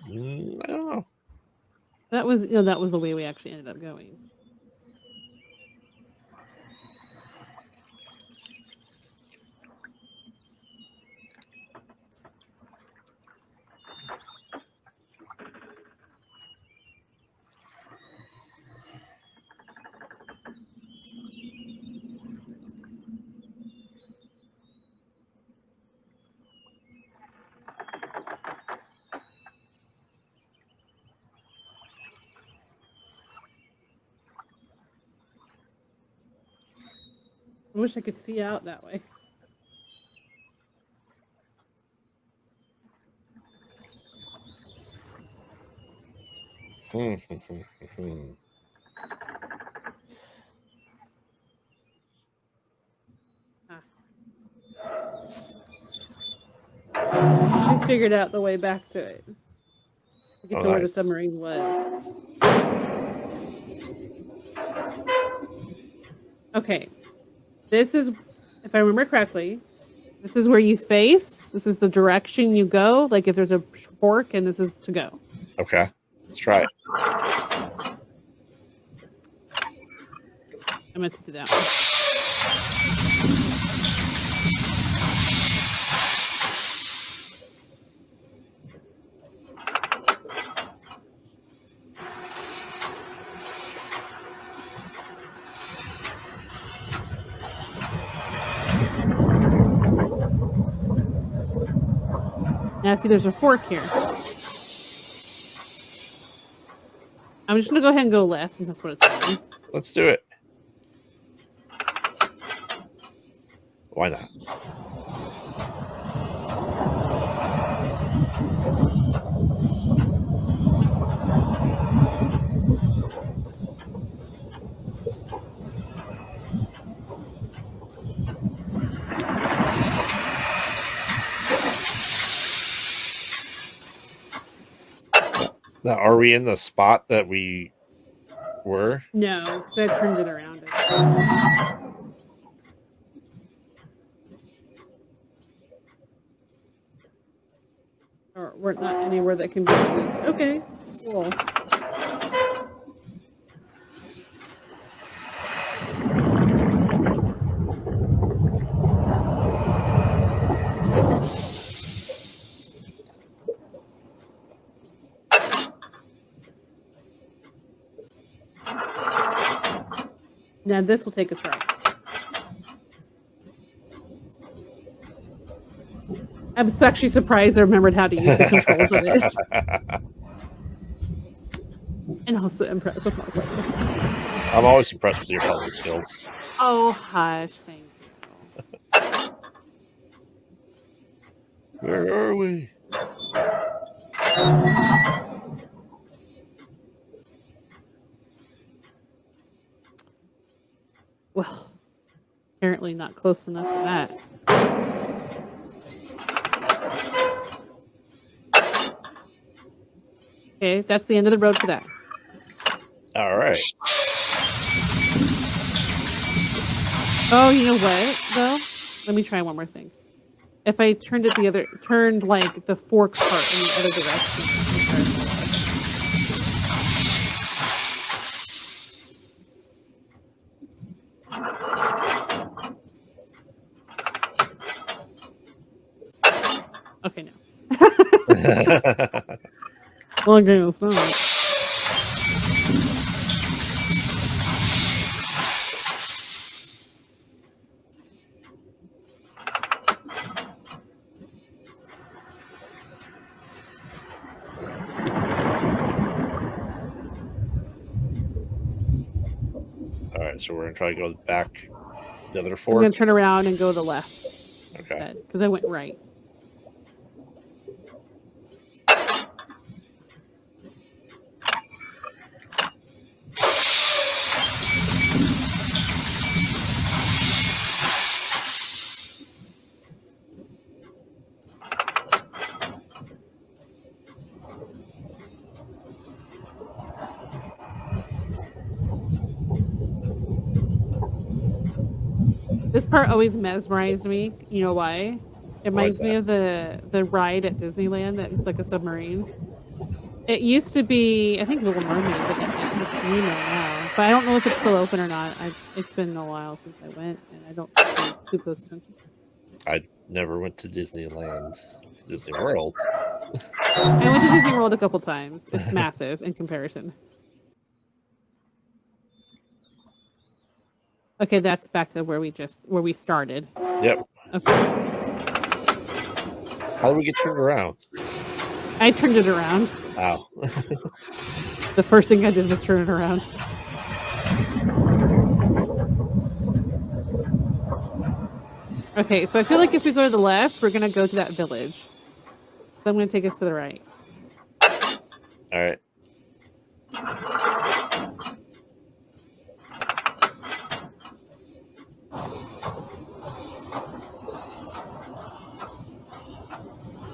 I don't know. That was the way we actually ended up going. I wish I could see out that way. I figured out the way back to it. To get to where the submarine was. Okay. This is, if I remember correctly, This is where you face. This is the direction you go. Like if there's a fork, and this is to go. Okay, let's try it. I meant to do that one. Now, see, there's a fork here. I'm just going to go ahead and go left since that's what it's doing. Let's do it. Why not? Now, are we in the spot that we were? No, because I turned it around. Or we're not anywhere that can be used. Okay, cool. Now this will take us right. I'm actually surprised I remembered how to use the controls of this. And also impressed with myself. I'm always impressed with your puzzle skills. Oh, hush. Thank you. Where are we? Well, apparently not close enough to that. Okay, that's the end of the road for that. All right. Oh, you know what, though? Let me try one more thing. If I turned it turned like the fork part in the other direction. Okay, no. Well, okay, it's not. All right, so we're gonna try to go back the other I'm fork. gonna turn around and go to the left. Okay. Because I went right. This part always mesmerized me. You know why? It reminds me of the ride at Disneyland that's like a submarine. It used to be, I think, Little Mermaid, but it's Nemo now. But I don't know if it's still open or not. It's been a while since I went, and I don't pay too close attention. I never went to Disneyland, to Disney World. I went to Disney World a couple times. It's massive in comparison. Okay, that's back to where we started. Yep. Okay. How do we get turned around? I turned it around. Ow. The first thing I did was turn it around. Okay, so I feel like if we go to the left, we're going to go to that village. So I'm going to take us to the right. All right.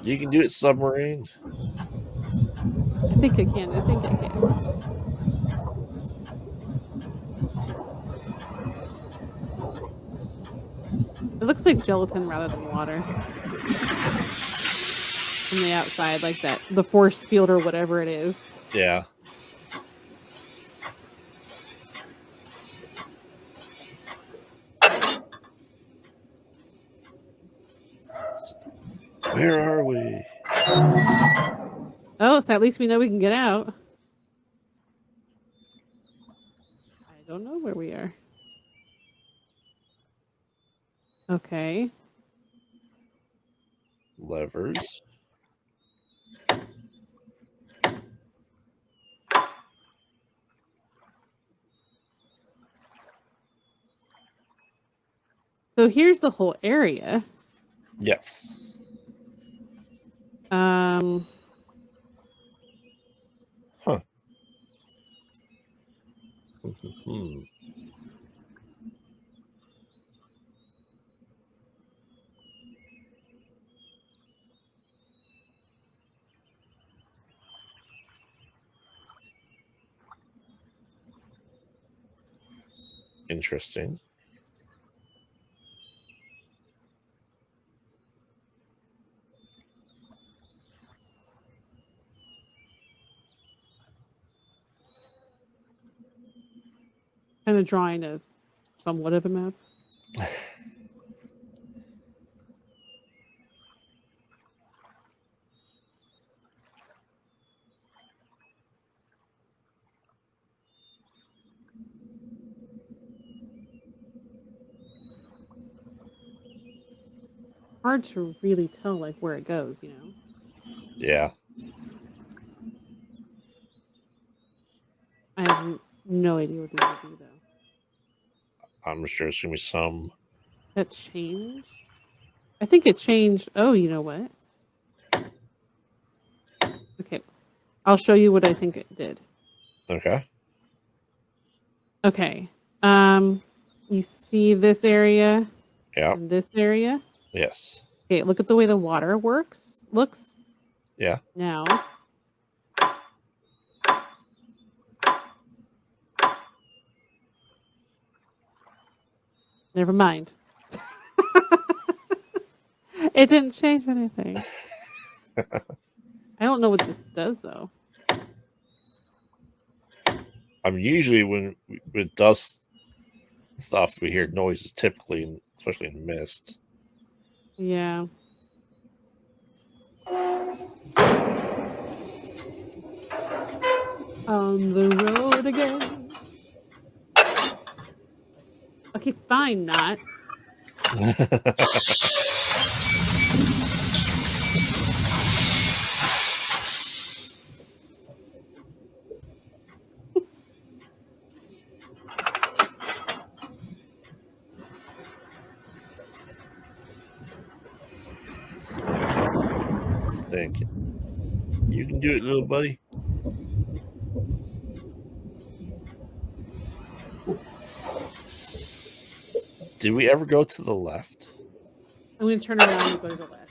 You can do it, submarine. I think I can. It looks like gelatin rather than water. From the outside, like that, the force field or whatever it is. Yeah. Where are we? Oh, so at least we know we can get out. I don't know where we are. Okay. Levers. So here's the whole area. Yes. Huh. Interesting. Kind of drawing a somewhat of a map. Hard to really tell like where it goes, you know. Yeah. I have no idea what these would be though. I'm sure there's gonna be some. That changed? I think it changed. Oh, you know what? Okay. I'll show you what I think it did. Okay. Okay. You see this area? Yeah. And this area? Yes. Okay, look at the way the water looks. Yeah. Now. Never mind. It didn't change anything. I don't know what this does though. I mean, usually when it does stuff, we hear noises typically, especially in Myst. Yeah. On the road again. Okay, fine, not. Thinking. You can do it, little buddy. Did we ever go to the left? I'm going to turn around and go to the left.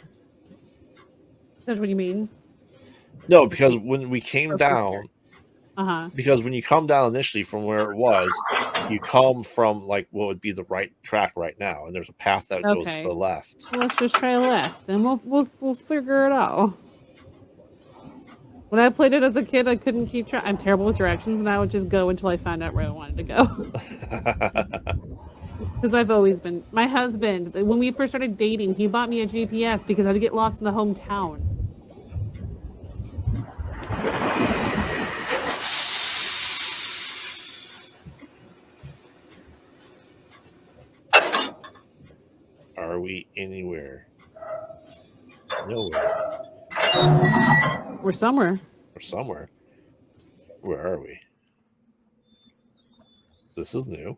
That's what you mean? No, because when we came down, because when you come down initially from where it was, you come from like what would be the right track right now, and there's a path that goes to the left. Well, let's just try left, and we'll figure it out. When I played it as a kid, I couldn't keep track. I'm terrible with directions, and I would just go until I found out where I wanted to go. Because I've always been. My husband, when we first started dating, he bought me a GPS because I'd get lost in the hometown. Are we anywhere? Nowhere. We're somewhere. We're somewhere. Where are we? This is new.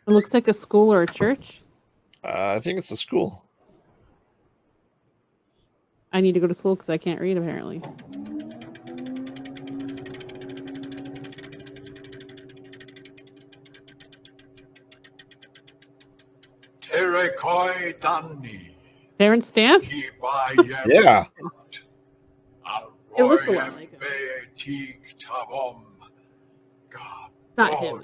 It looks like a school or a church. I think it's a school. I need to go to school because I can't read, apparently. Terekoi Dani. Parent stamp? Yeah. It looks a lot like it. Not him.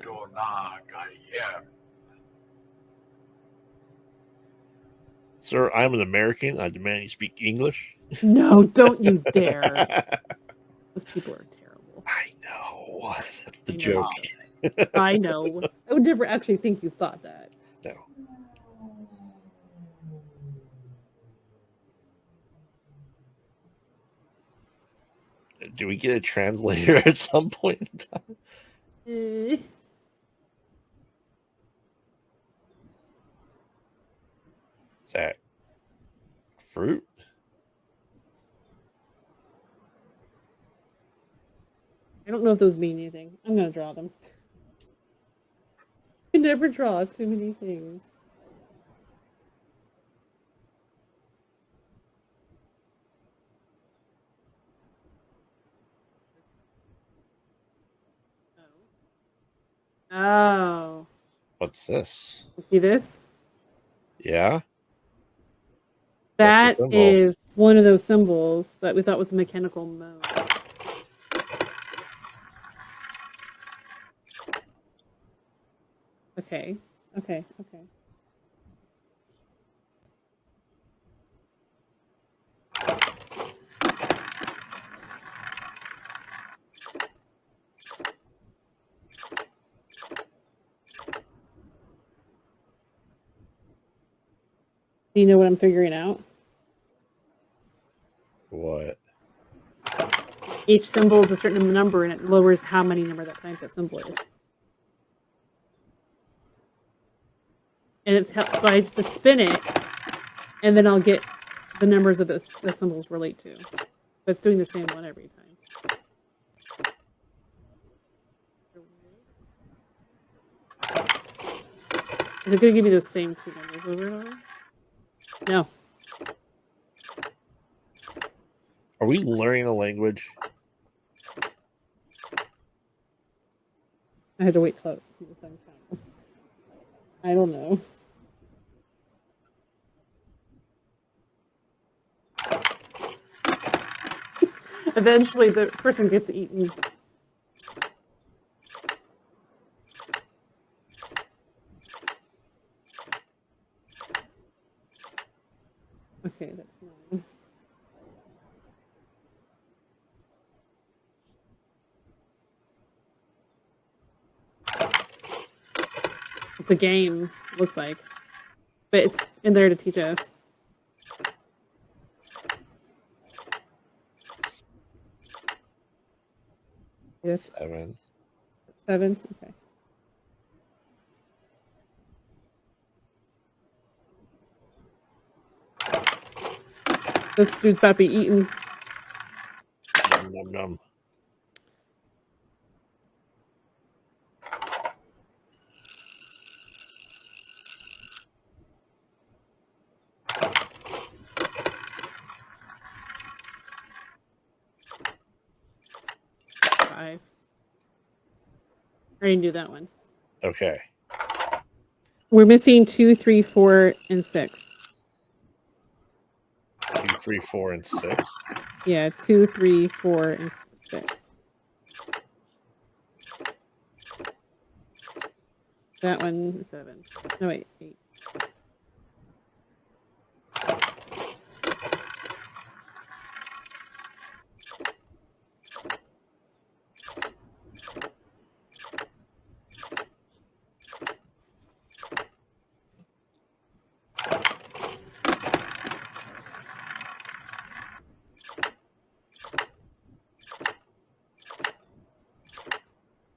Sir, I'm an American. I demand you speak English. No, don't you dare. Those people are terrible. I know. That's the joke. I know. I would never actually think you thought that. No. Do we get a translator at some point in time? Is that fruit? I don't know if those mean anything. I'm going to draw them. I never draw too many things. Oh. What's this? You see this? Yeah. That is one of those symbols that we thought was a mechanical mode. Okay. Do you know what I'm figuring out? What? Each symbol is a certain number, and it lowers how many number that times that symbol is. And it's so I just spin it, and then I'll get the numbers of the symbols relate to. But it's doing the same one every time. Is it going to give me those same two numbers over and over? No. Are we learning a language? I had to wait till people find time. I don't know. Eventually, the person gets eaten. Okay, that's 9. It's a game, looks like. But it's in there to teach us. Yes. 7. 7? Okay. This dude's about to be eaten. Num, num, num. I already knew that one. Okay. We're missing 2, 3, 4, and 6. 2, 3, 4, and 6. Yeah, 2, 3, 4, and 6. That one is 7. No, wait, 8.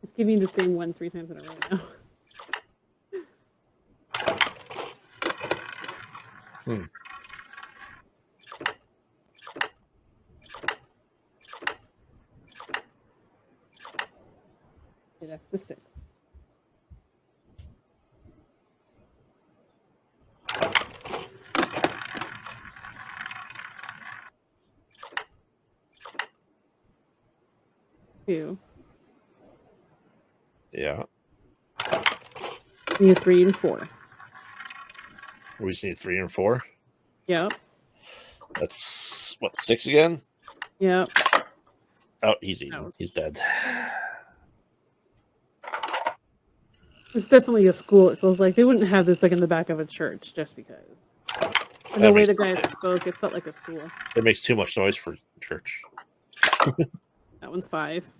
It's giving the same one 3 times in a row now. Okay, that's the 6. Two. Yeah. You need 3 and 4. We just need 3 and 4. Yep. That's what, 6 again? Yep. Oh, he's eaten. Oh. He's dead. It's definitely a school. It feels like they wouldn't have this like in the back of a church just because. And the way the guy spoke, it felt like a school. It makes too much noise for church. That one's 5.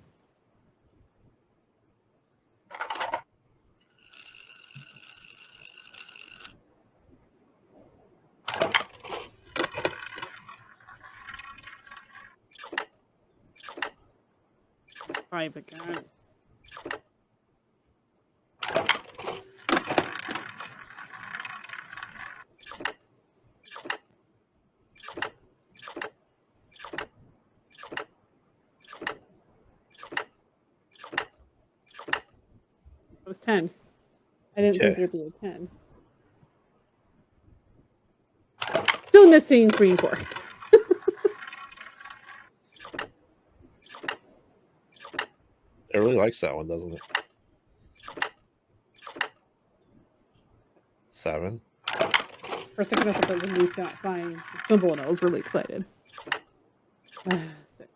Five again. It was 10. I didn't think there'd be a 10. Still missing 3 and 4. It really likes that one, doesn't it? 7. For a second, I thought that was a new sign symbol, and I was really excited. 6.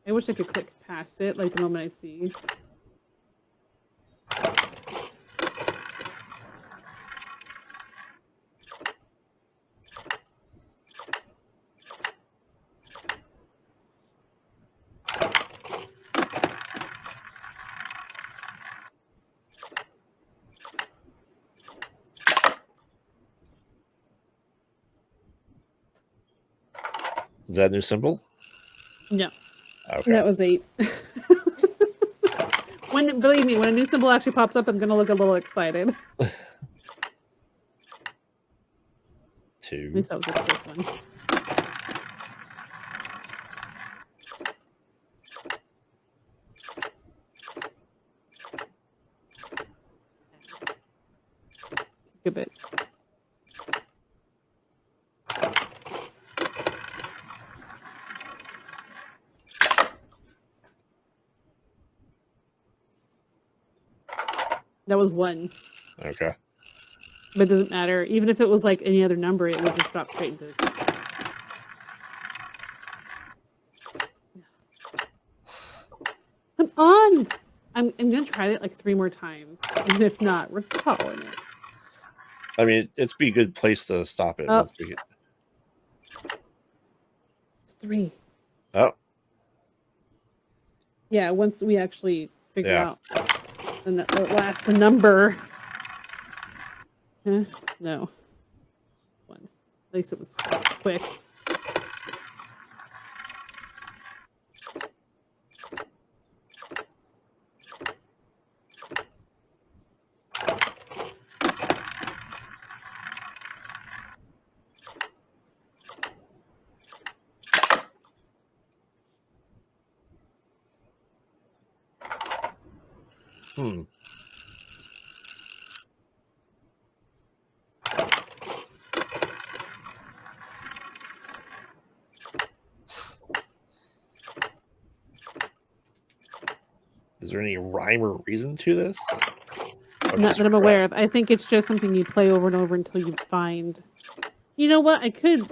I wish I could click past it, like the moment I see. Is that a new symbol? No. Okay. That was 8. Believe me, when a new symbol actually pops up, I'm going to look a little excited. 2. At least that was a quick one. Take a bit. That was 1. Okay. But it doesn't matter. Even if it was like any other number, it would just drop straight into his. Come on! I'm going to try it like 3 more times. And if not, we're calling it. I mean, it's be a good place to stop it. Oh. It's 3. Oh. Yeah, once we actually figure out the last number. No. 1. At least it was quick. Is there any rhyme or reason to this? Not that I'm aware of. I think it's just something you play over and over until you find. You know what?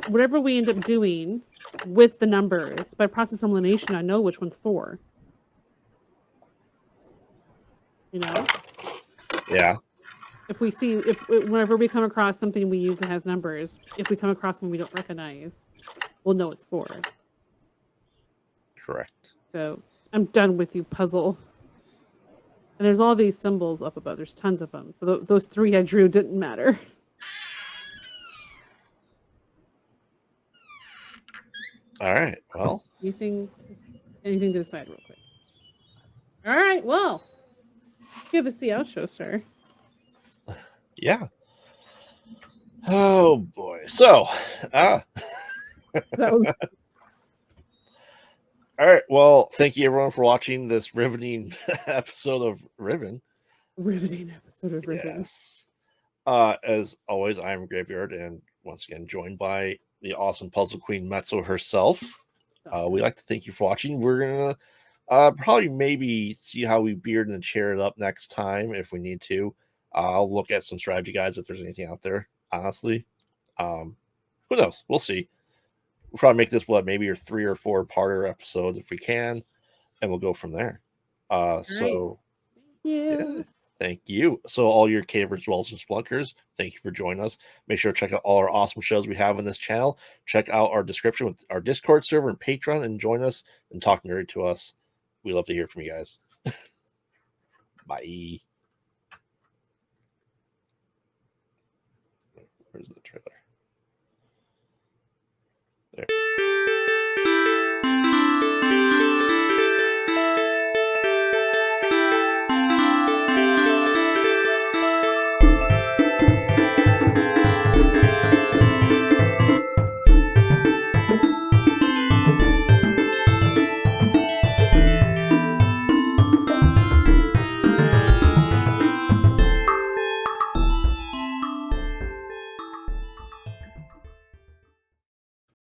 Whatever we end up doing with the numbers, by process of elimination, I know which one's 4. You know? Yeah. Whenever we come across something we use that has numbers, if we come across one we don't recognize, we'll know it's 4. Correct. So I'm done with you, puzzle. And there's all these symbols up above. There's tons of them. So those 3 I drew didn't matter. All right. Well. Anything to decide real quick. All right. Well, give us the outro, sir. Yeah. Oh boy. So, that was. All right. Well, thank you everyone for watching this riveting episode of Riven. Riveting episode of Riven. Yes. As always, I'm Graveyard, and once again joined by the awesome puzzle queen Mezzo herself. We'd like to thank you for watching. We're gonna probably maybe see how we beard and chair it up next time if we need to. I'll look at some strategy guides if there's anything out there. Honestly, who knows? We'll see. We'll probably make this maybe your 3 or 4 parter episodes if we can, and we'll go from there. So yeah. Thank you. So all your cavers, dwellers, and splunkers, thank you for joining us. Make sure to check out all our awesome shows we have on this channel. Check out our description with our Discord server and Patreon and join us and talk nerdy to us. We love to hear from you guys. Bye. Where's the trailer?